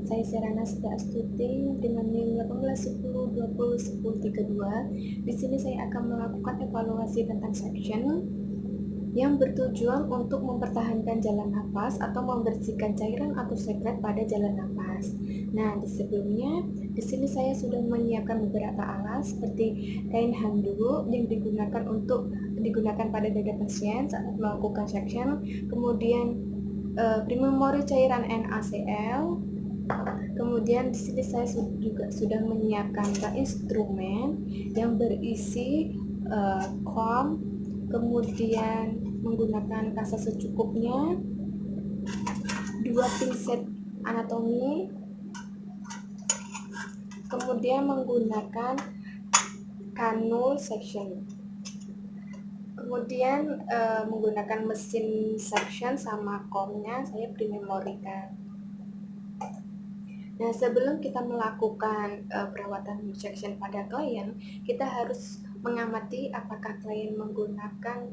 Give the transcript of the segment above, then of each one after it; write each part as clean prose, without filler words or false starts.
Saya Serana Sita Astuti dengan NIM 1810201032. Di sini saya akan melakukan evaluasi tentang section yang bertujuan untuk mempertahankan jalan napas atau membersihkan cairan atau sekret pada jalan napas. Nah, di sini saya sudah menyiapkan beberapa alat seperti kain handuk yang digunakan pada dada pasien saat melakukan section, kemudian primemori cairan NaCl. Kemudian di sini saya juga sudah menyiapkan instrumen yang berisi comb, kemudian menggunakan kasa secukupnya, 2 pinset anatomi, kemudian menggunakan kanul section. Kemudian menggunakan mesin section sama comb-nya saya primemorikan. Nah, sebelum kita melakukan perawatan section pada klien, kita harus mengamati apakah klien menggunakan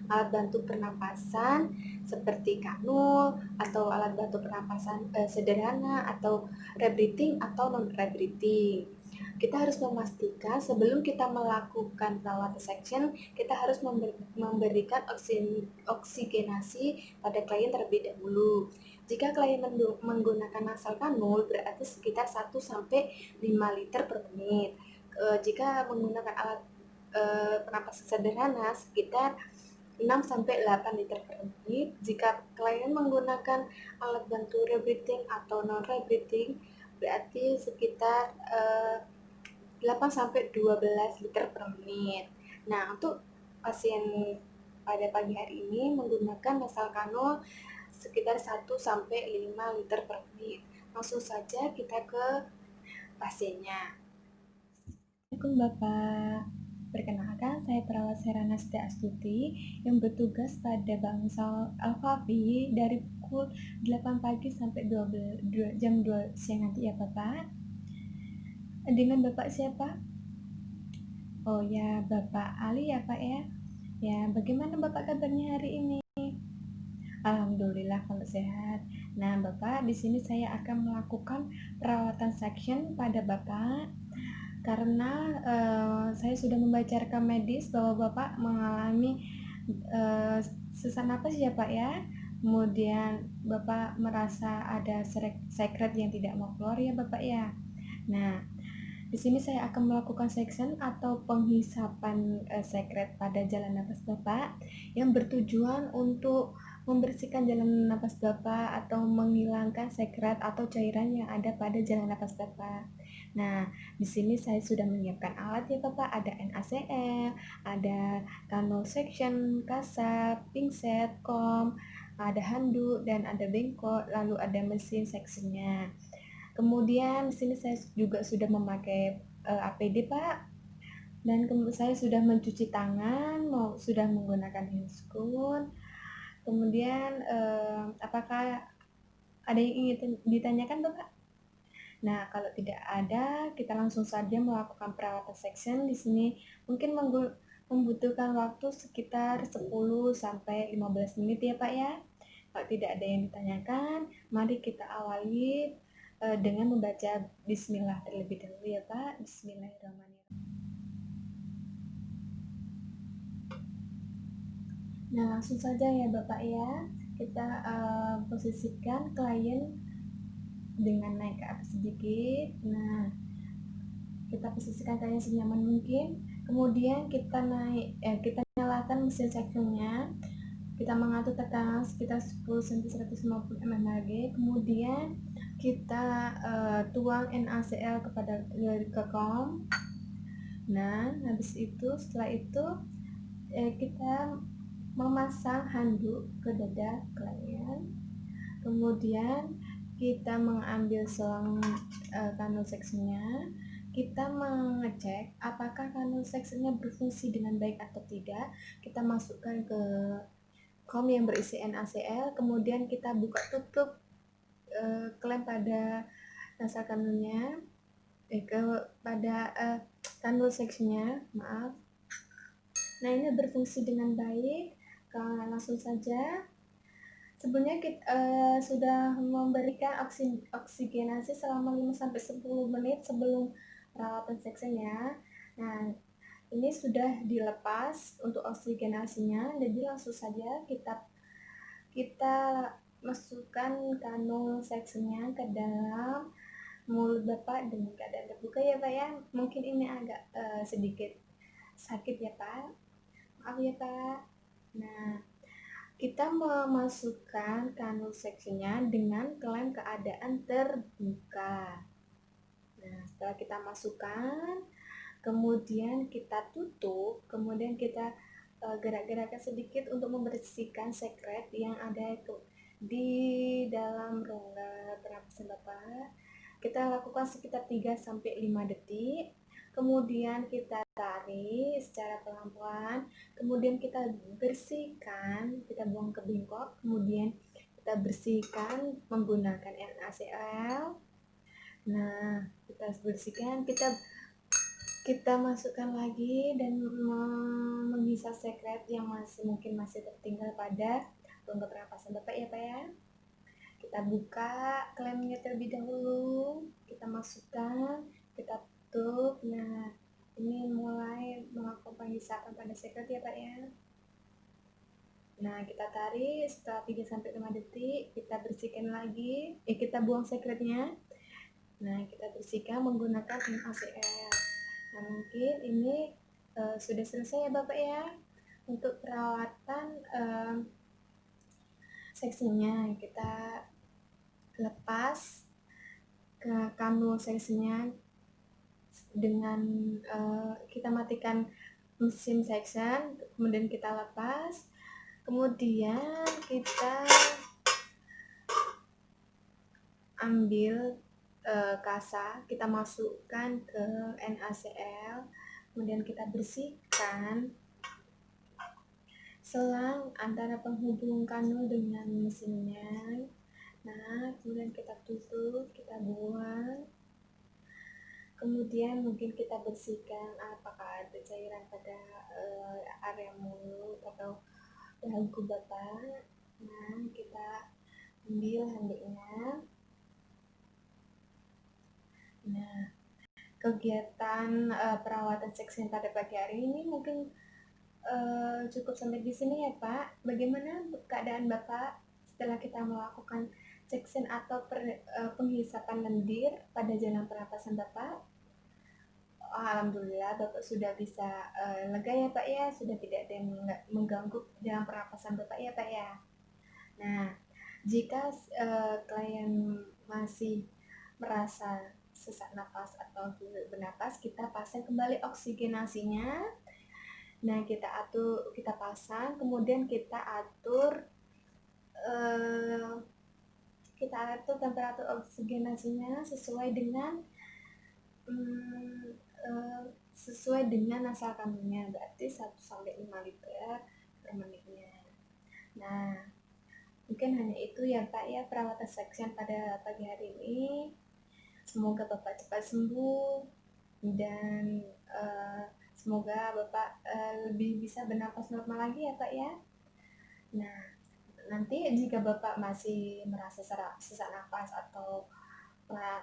alat bantu pernapasan seperti kanul atau alat bantu pernapasan sederhana atau rebreathing atau non rebreathing. Kita harus memastikan sebelum kita melakukan perawatan section, kita harus memberikan oksigenasi pada klien terlebih dahulu. Jika klien menggunakan nasal kanul, berarti sekitar 1-5 liter per menit. Jika menggunakan alat pernapasan sederhana, sekitar 6-8 liter per menit. Jika klien menggunakan alat bantu rebreathing atau non-rebreathing, berarti sekitar 8-12 liter per menit. Nah, untuk pasien pada pagi hari ini menggunakan nasal kanul sekitar 1-5 liter per menit. Langsung saja kita ke pasiennya. Assalamualaikum Bapak. Perkenalkan, saya perawat Serana Siti Astuti yang bertugas pada Bangsal Al-Fafi dari pukul 8 pagi sampai jam 2 siang nanti ya Bapak. Dengan Bapak siapa? Oh ya, Bapak Ali ya Pak ya. Ya, bagaimana Bapak kabarnya hari ini? Alhamdulillah kalau sehat. Nah, Bapak, di sini saya akan melakukan perawatan section pada Bapak karena saya sudah membaca rekam medis bahwa Bapak mengalami sesak napas ya Pak ya. Kemudian Bapak merasa ada sekret yang tidak mau keluar ya Bapak ya. Nah, di sini saya akan melakukan section atau penghisapan sekret pada jalan napas Bapak yang bertujuan untuk membersihkan jalan napas Bapak atau menghilangkan sekret atau cairan yang ada pada jalan napas Bapak. Nah, di sini saya sudah menyiapkan alat ya Bapak, ada NaCl, ada kanul section, kasar, pinset, comb, ada handuk dan ada bengkok, lalu ada mesin sectionnya. Kemudian di sini saya juga sudah memakai APD Pak, dan kemudian saya sudah mencuci tangan, sudah menggunakan handscoon. Kemudian apakah ada yang ingin ditanyakan Bapak? Nah, kalau tidak ada, kita langsung saja melakukan perawatan section. Di sini mungkin membutuhkan waktu sekitar 10-15 menit ya Pak ya. Kalau tidak ada yang ditanyakan, mari kita awali dengan membaca bismillah terlebih dahulu ya Pak. Bismillahirrahmanirrahim. Nah, langsung saja ya Bapak ya. Kita posisikan klien dengan naik ke atas sedikit. Nah, kita posisikan klien senyaman mungkin. Kemudian kita nyalakan mesin sectionnya. Kita mengatur tekanan sekitar 10 cm 150 mmHg. Kemudian kita tuang NaCl ke comb. Nah, setelah itu kita memasang handuk ke dada klien. Kemudian kita mengambil selang kanul sectionnya. Kita mengecek apakah kanul sectionnya berfungsi dengan baik atau tidak. Kita masukkan ke comb yang berisi NaCl, kemudian kita buka tutup klem pada nasal kanulnya, pada kanul sectionnya, maaf. Nah, ini berfungsi dengan baik. Langsung saja Sebelumnya sudah memberikan oksigenasi selama 5 sampai 10 menit sebelum perawatan section ya. Nah, ini sudah dilepas untuk oksigenasinya, jadi langsung saja kita masukkan kanul sectionnya ke dalam mulut Bapak dengan keadaan terbuka ya Pak ya. Mungkin ini agak sedikit sakit ya Pak. Maaf ya Pak. Nah, kita memasukkan kanul sectionnya dengan dalam keadaan terbuka. Nah, setelah kita masukkan, kemudian kita tutup, kemudian kita gerak-gerakkan sedikit untuk membersihkan sekret yang ada itu di dalam rongga pernapasan Bapak. Kita lakukan sekitar 3 sampai 5 detik. Kemudian kita tarik secara pelan-pelan, kemudian kita bersihkan, kita buang ke bengkok, kemudian kita bersihkan menggunakan NaCl. Nah, kita bersihkan, kita masukkan lagi dan menghisap sekret yang mungkin masih tertinggal pada rongga pernapasan Bapak ya Pak ya. Kita buka klemnya terlebih dahulu, kita masukkan, kita tutup. Nah, ini mulai melakukan penghisapan pada sekret ya Pak ya. Nah, kita tarik setelah 3 sampai 5 detik, kita bersihkan lagi, kita buang sekretnya. Nah, kita bersihkan menggunakan NaCl. Nah, mungkin ini sudah selesai ya Bapak ya untuk perawatan seksinya. Kita lepas ke kanul seksinya dengan kita matikan mesin section, kemudian kita lepas, kemudian kita ambil kasa, kita masukkan ke NaCl, kemudian kita bersihkan selang antara penghubung kanul dengan mesinnya. Nah, kemudian kita tutup, kita buang. Kemudian mungkin kita bersihkan apakah ada cairan pada area mulut atau dagu Bapak. Nah, kita ambil handuknya. Nah, kegiatan perawatan seksi pada pagi hari ini mungkin cukup sampai di sini ya Pak. Bagaimana keadaan Bapak setelah kita melakukan seksen atau penghisapan lendir pada jalan pernapasan Bapak? Oh, alhamdulillah Bapak sudah bisa lega ya Pak ya, sudah tidak ada yang mengganggu jalan pernapasan Bapak ya Pak ya. Nah, jika klien masih merasa sesak napas atau sulit bernapas, kita pasang kembali oksigenasinya. Nah, kita pasang, kemudian kita atur temperatur oksigenasinya sesuai dengan asal kandungnya, berarti 1 sampai 5 liter per menitnya. Nah, mungkin hanya itu ya Pak ya perawatan section pada pagi hari ini. Semoga Bapak cepat sembuh dan semoga Bapak lebih bisa bernapas normal lagi ya Pak ya. Nah, nanti jika Bapak masih merasa sesak napas atau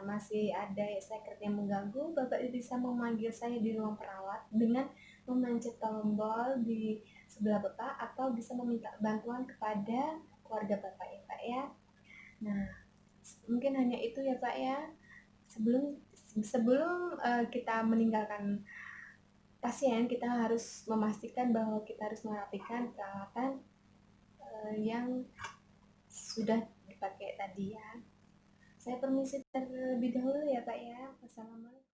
masih ada sekret yang mengganggu, Bapak bisa memanggil saya di ruang perawat dengan memencet tombol di sebelah Bapak atau bisa meminta bantuan kepada keluarga Bapak ya Pak ya. Nah, mungkin hanya itu ya Pak ya. Sebelum kita meninggalkan pasien, kita harus memastikan bahwa kita harus merapikan peralatan yang sudah dipakai tadi ya. Saya permisi terlebih dahulu ya Pak ya. Wassalamualaikum.